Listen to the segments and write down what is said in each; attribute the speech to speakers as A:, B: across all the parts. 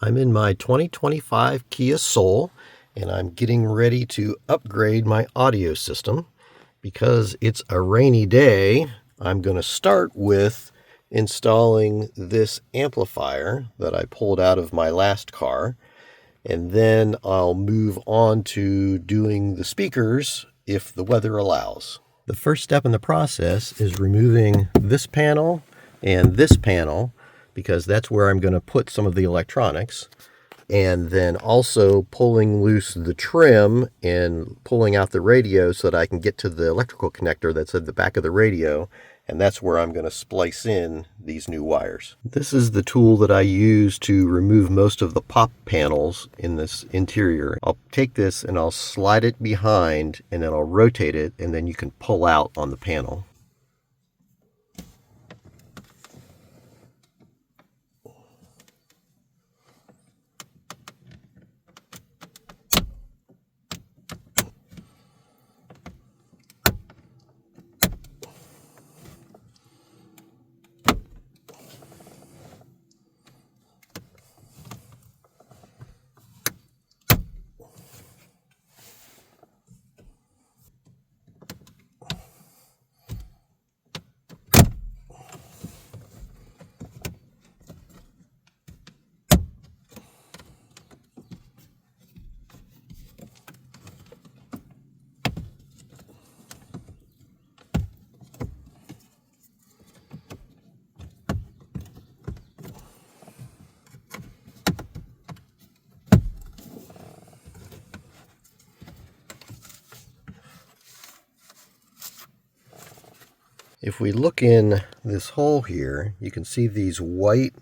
A: I'm in my 2025 Kia Soul, and I'm getting ready to upgrade my audio system. Because it's a rainy day, I'm going to start with installing this amplifier that I pulled out of my last car, and then I'll move on to doing the speakers if the weather allows. The first step in the process is removing this panel and this panel, because that's where I'm going to put some of the electronics, and then also pulling loose the trim and pulling out the radio so that I can get to the electrical connector that's at the back of the radio, and that's where I'm going to splice in these new wires. This is the tool that I use to remove most of the pop panels in this interior. I'll take this and I'll slide it behind, and then I'll rotate it, and then you can pull out on the panel. If we look in this hole here, you can see these white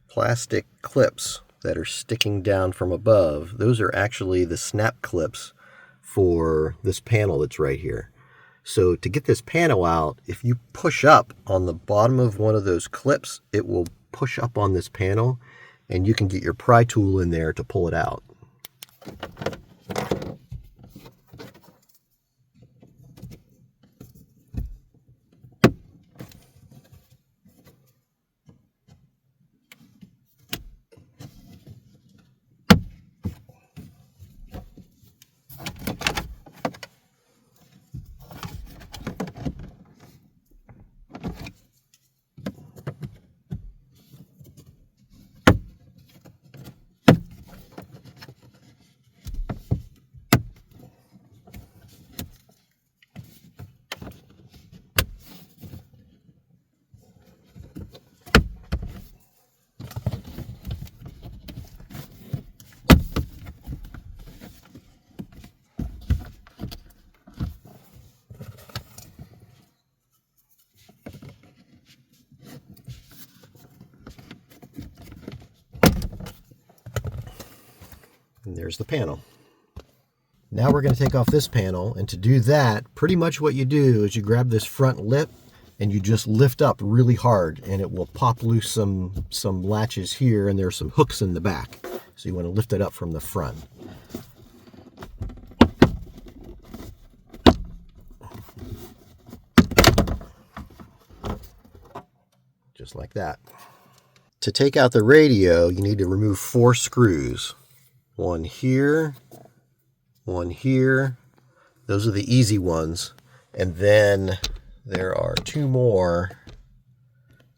A: plastic clips that are sticking down from above. Those are actually the snap clips for this panel that's right here. So to get this panel out, if you push up on the bottom of one of those clips, it will push up on this panel, and you can get your pry tool in there to pull it out. And there's the panel. Now we're going to take off this panel, and to do that, pretty much what you do is you grab this front lip and you just lift up really hard, and it will pop loose some latches here, and there's some hooks in the back. So you want to lift it up from the front. Just like that. To take out the radio, you need to remove 4 screws. One here, one here. Those are the easy ones. And then there are 2 more.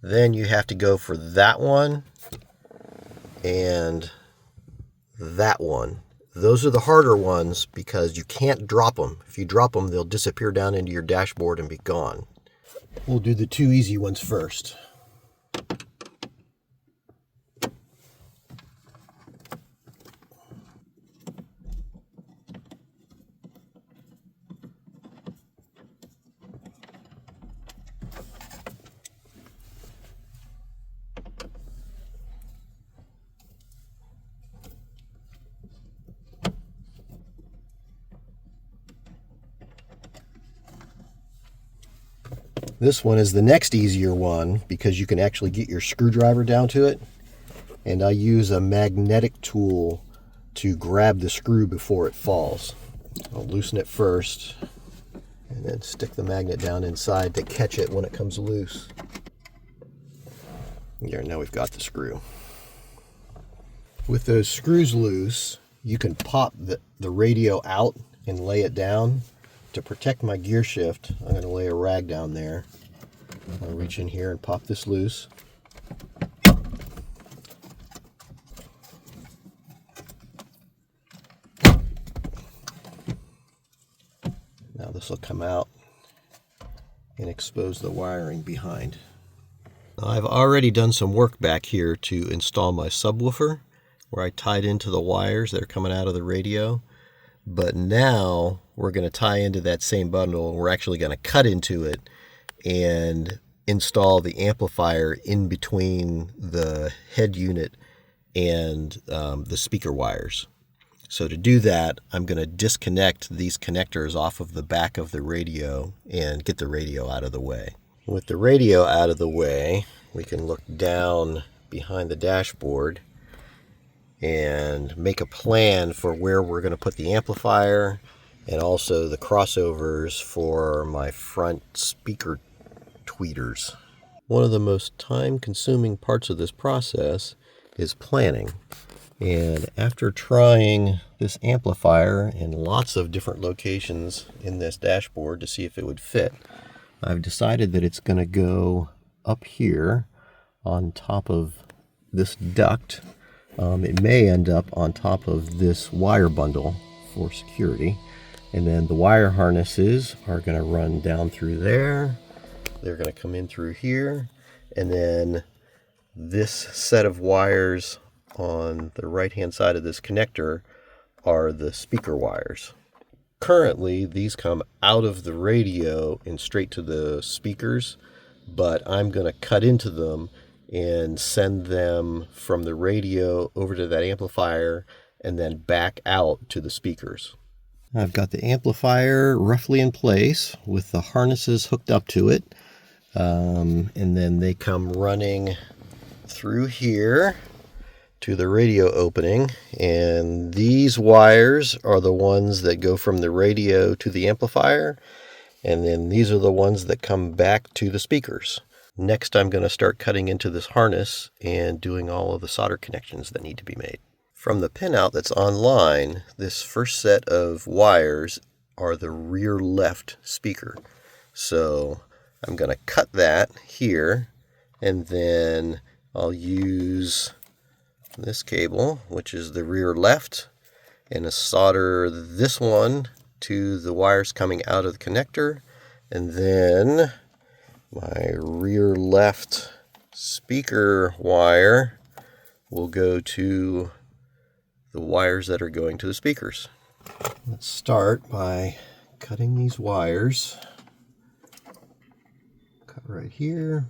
A: Then you have to go for that one and that one. Those are the harder ones because you can't drop them. If you drop them, they'll disappear down into your dashboard and be gone. We'll do the 2 easy ones first. This one is the next easier one because you can actually get your screwdriver down to it. And I use a magnetic tool to grab the screw before it falls. I'll loosen it first and then stick the magnet down inside to catch it when it comes loose. There, now we've got the screw. With those screws loose, you can pop the radio out and lay it down. To protect my gear shift, I'm going to lay a rag down there. I'll reach in here and pop this loose. Now this will come out and expose the wiring behind. I've already done some work back here to install my subwoofer, where I tied into the wires that are coming out of the radio. But now we're going to tie into that same bundle. We're actually going to cut into it and install the amplifier in between the head unit and the speaker wires. So to do that, I'm going to disconnect these connectors off of the back of the radio and get the radio out of the way. With the radio out of the way, we can look down behind the dashboard and make a plan for where we're going to put the amplifier and also the crossovers for my front speaker tweeters. One of the most time-consuming parts of this process is planning. And after trying this amplifier in lots of different locations in this dashboard to see if it would fit, I've decided that it's going to go up here on top of this duct. It may end up on top of this wire bundle for security. And then the wire harnesses are going to run down through there. They're going to come in through here. And then this set of wires on the right-hand side of this connector are the speaker wires. Currently, these come out of the radio and straight to the speakers, but I'm going to cut into them and send them from the radio over to that amplifier and then back out to the speakers. I've got the amplifier roughly in place with the harnesses hooked up to it, and then they come running through here to the radio opening, and these wires are the ones that go from the radio to the amplifier, and then these are the ones that come back to the speakers. Next, I'm going to start cutting into this harness and doing all of the solder connections that need to be made. From the pinout that's online, this first set of wires are the rear left speaker. So I'm going to cut that here, and then I'll use this cable, which is the rear left, and solder this one to the wires coming out of the connector, and then my rear left speaker wire will go to the wires that are going to the speakers. Let's start by cutting these wires. Cut right here.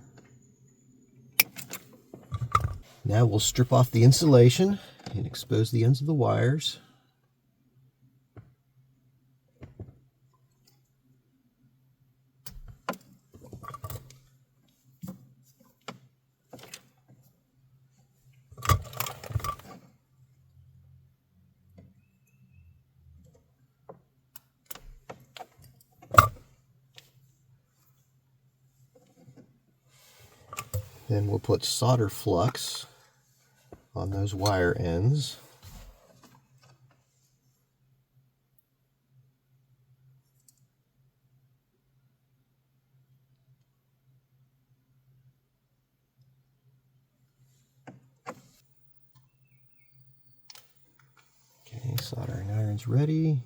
A: Now we'll strip off the insulation and expose the ends of the wires. Then we'll put solder flux on those wire ends. Okay, soldering iron's ready.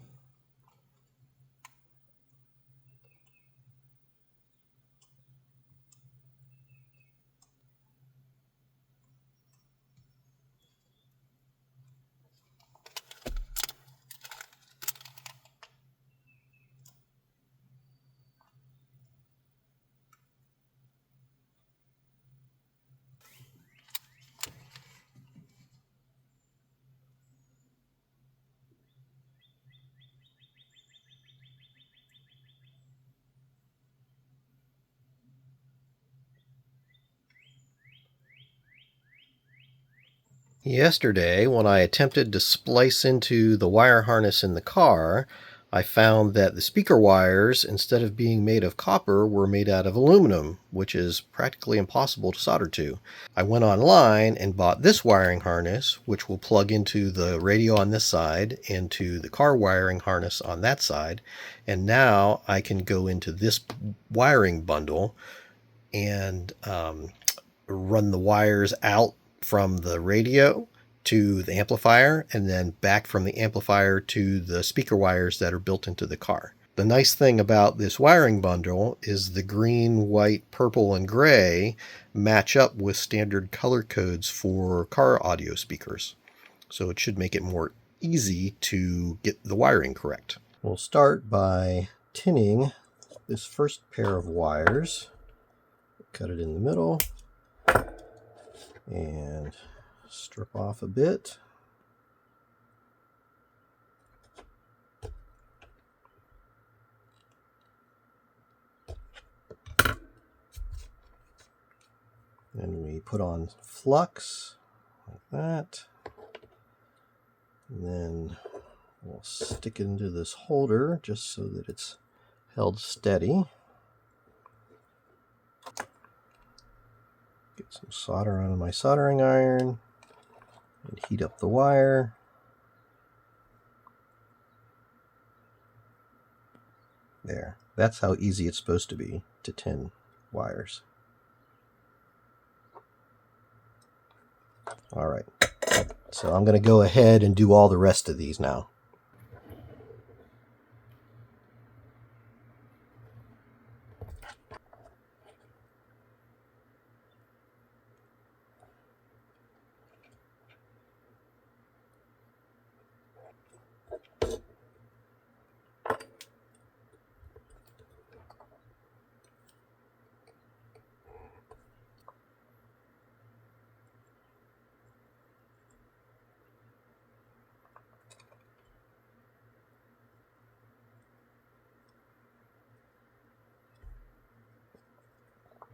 A: Yesterday, when I attempted to splice into the wire harness in the car, I found that the speaker wires, instead of being made of copper, were made out of aluminum, which is practically impossible to solder to. I went online and bought this wiring harness, which will plug into the radio on this side, into the car wiring harness on that side, and now I can go into this wiring bundle and run the wires out from the radio to the amplifier, and then back from the amplifier to the speaker wires that are built into the car. The nice thing about this wiring bundle is the green, white, purple, and gray match up with standard color codes for car audio speakers. So it should make it more easy to get the wiring correct. We'll start by tinning this first pair of wires. Cut it in the middle and strip off a bit. Then we put on flux like that. And then we'll stick it into this holder just so that it's held steady. Get some solder on my soldering iron and heat up the wire. There. That's how easy it's supposed to be to tin wires. All right. So I'm going to go ahead and do all the rest of these now.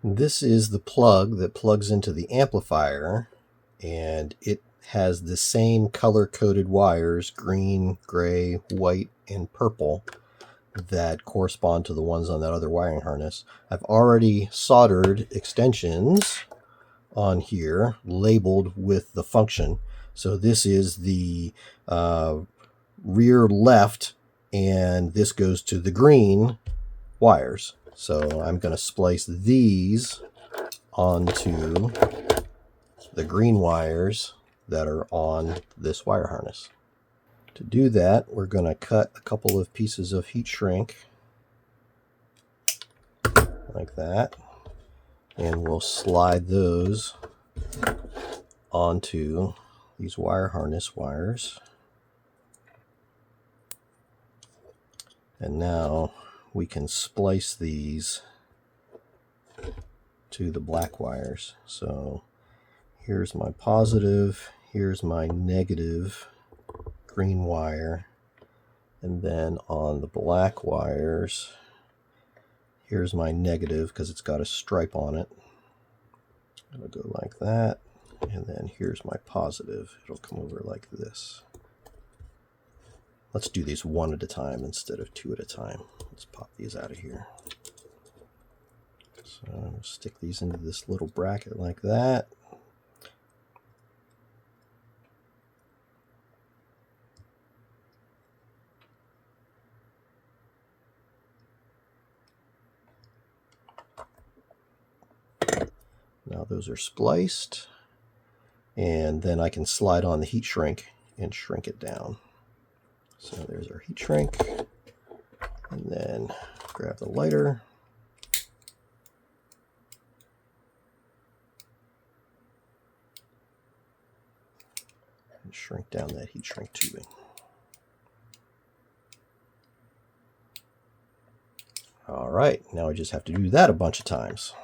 A: This is the plug that plugs into the amplifier, and it has the same color-coded wires, green, gray, white, and purple, that correspond to the ones on that other wiring harness. I've already soldered extensions on here, labeled with the function. So this is the rear left, and this goes to the green wires. So I'm going to splice these onto the green wires that are on this wire harness. To do that, we're going to cut a couple of pieces of heat shrink like that, and we'll slide those onto these wire harness wires. And now we can splice these to the black wires. So here's my positive, here's my negative green wire, and then on the black wires, here's my negative because it's got a stripe on it. It'll go like that, and then here's my positive. It'll come over like this. Let's do these one at a time instead of two at a time. Let's pop these out of here. So I'll stick these into this little bracket like that. Now those are spliced, and then I can slide on the heat shrink and shrink it down. So there's our heat shrink, and then grab the lighter, and shrink down that heat shrink tubing. All right, now I just have to do that a bunch of times.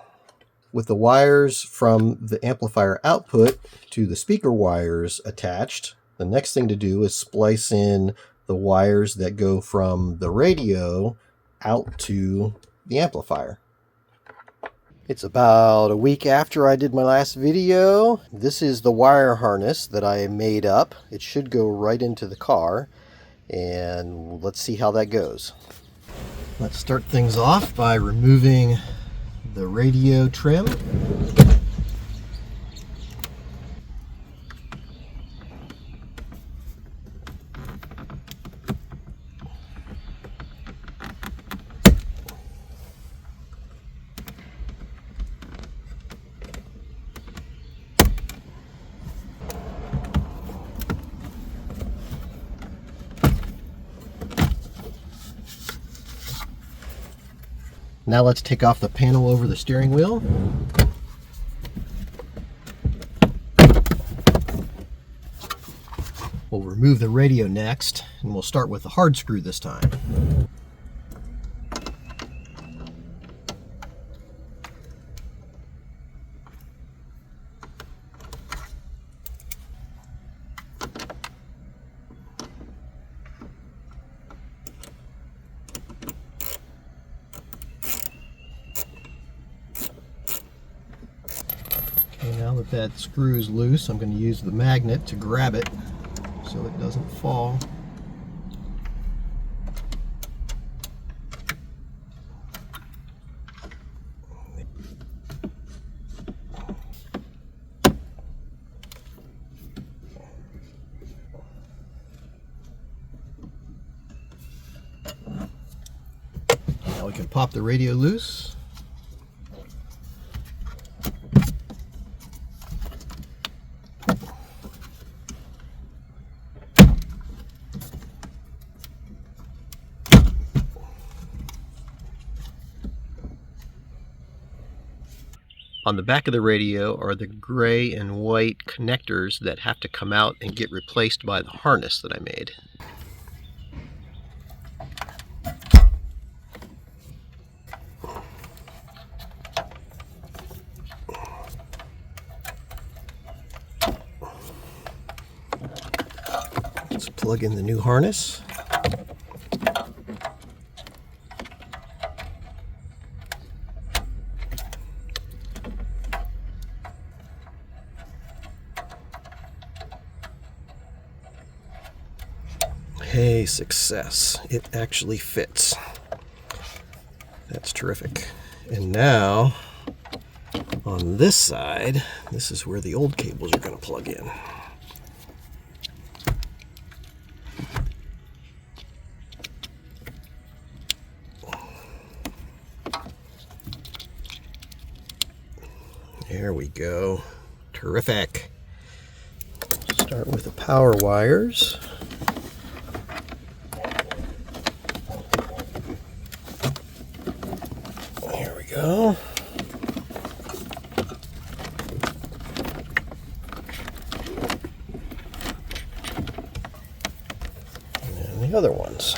A: With the wires from the amplifier output to the speaker wires attached, the next thing to do is splice in the wires that go from the radio out to the amplifier. It's about a week after I did my last video. This is the wire harness that I made up. It should go right into the car. and let's see how that goes. Let's start things off by removing the radio trim. Now let's take off the panel over the steering wheel. We'll remove the radio next, and we'll start with the hard screw this time. Now that that screw is loose, I'm going to use the magnet to grab it so it doesn't fall. Now we can pop the radio loose. On the back of the radio are the gray and white connectors that have to come out and get replaced by the harness that I made. Let's plug in the new harness. Hey, success. It actually fits. That's terrific. And now, on this side, this is where the old cables are going to plug in. There we go. Terrific. Start with the power wires. There we go. And the other ones.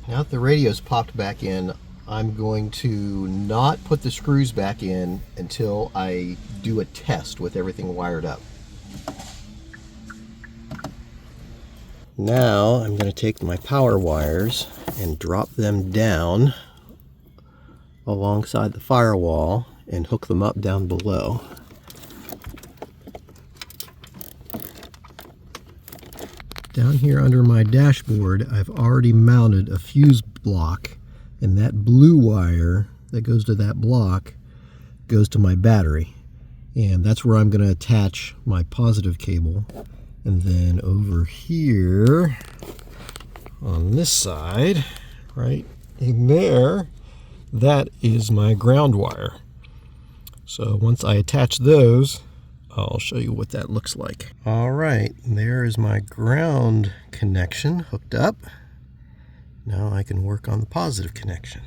A: Now that the radio's popped back in, I'm going to not put the screws back in until I do a test with everything wired up. Now I'm going to take my power wires and drop them down alongside the firewall and hook them up down below. Down here under my dashboard, I've already mounted a fuse block, and that blue wire that goes to that block goes to my battery. And that's where I'm going to attach my positive cable. And then over here on this side, right in there, that is my ground wire. So once I attach those, I'll show you what that looks like. All right, there is my ground connection hooked up. Now I can work on the positive connection.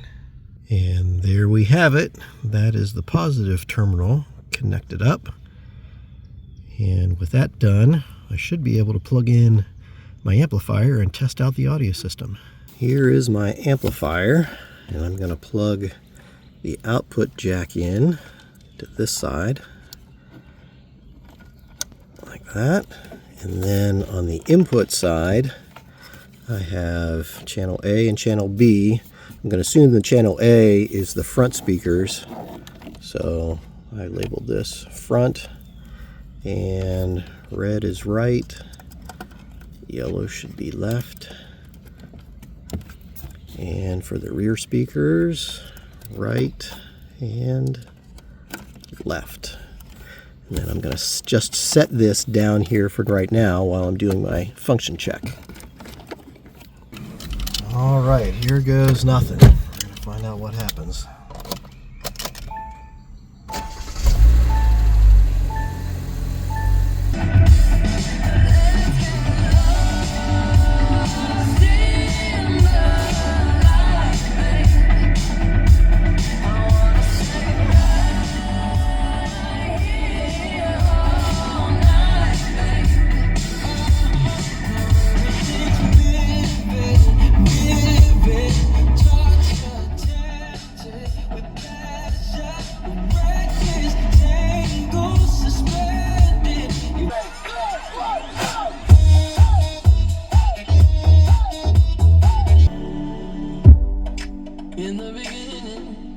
A: And there we have it. That is the positive terminal connected up. And with that done, I should be able to plug in my amplifier and test out the audio system. Here is my amplifier, and I'm going to plug the output jack in to this side, like that. And then on the input side, I have channel A and channel B. I'm going to assume the channel A is the front speakers. So I labeled this front, and red is right, yellow should be left. And for the rear speakers, right and left. And then I'm going to just set this down here for right now while I'm doing my function check. All right, here goes nothing. We're going to find out what happens.
B: In the beginning,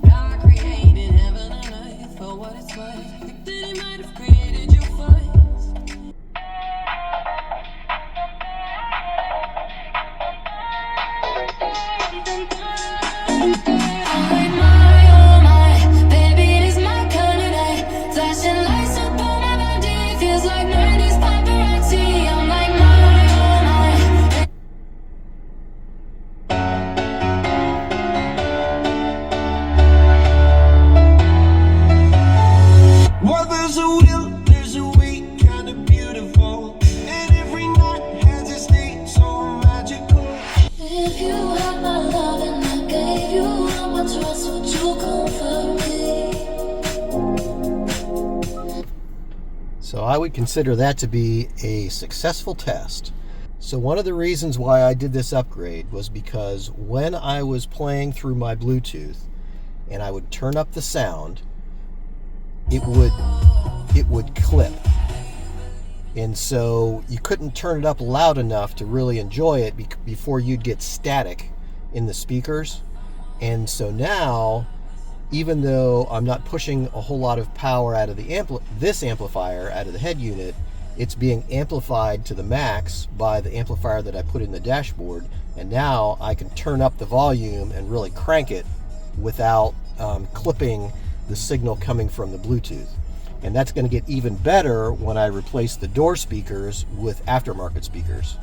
B: God created heaven and earth for what it's worth. Think that He might have created you first. Like my, oh my, baby, it is my kind of day. Flashing lights up on my body, feels like 90s paparazzi. I'm like my, oh my.
C: Well, there's a will, there's a way, kind of beautiful. And every night has a state so magical.
B: If you had my love and I gave you all my trust, would you comfort me?
A: So I would consider that to be a successful test. So one of the reasons why I did this upgrade was because when I was playing through my Bluetooth and I would turn up the sound, it would clip. And so you couldn't turn it up loud enough to really enjoy it before you'd get static in the speakers. And so now, even though I'm not pushing a whole lot of power out of this amplifier, out of the head unit, it's being amplified to the max by the amplifier that I put in the dashboard. And now I can turn up the volume and really crank it without clipping the signal coming from the Bluetooth. And that's going to get even better when I replace the door speakers with aftermarket speakers.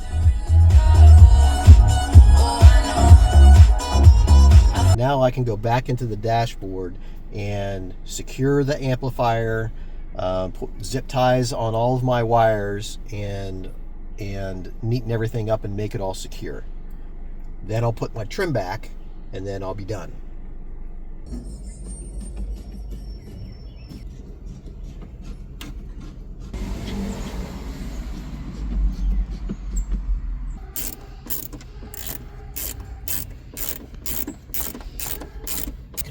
A: Now I can go back into the dashboard and secure the amplifier, put zip ties on all of my wires, and neaten everything up and make it all secure. Then I'll put my trim back, and then I'll be done.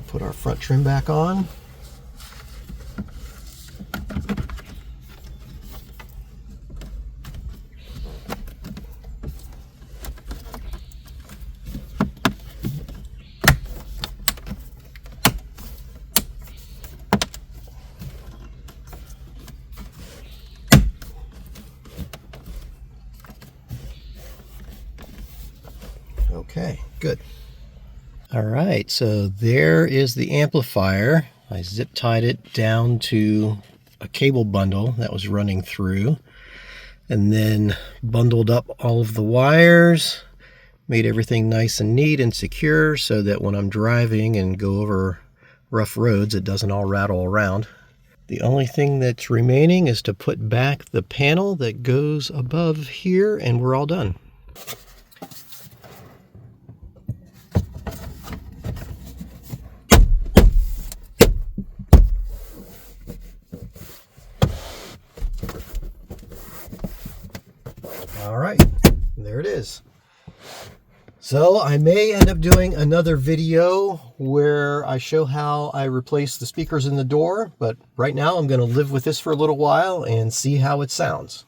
A: Put our front trim back on. Okay, good. All right, so there is the amplifier. I zip tied it down to a cable bundle that was running through, and then bundled up all of the wires, made everything nice and neat and secure so that when I'm driving and go over rough roads, it doesn't all rattle around. The only thing that's remaining is to put back the panel that goes above here, and we're all done. So I may end up doing another video where I show how I replace the speakers in the door, but right now I'm going to live with this for a little while and see how it sounds.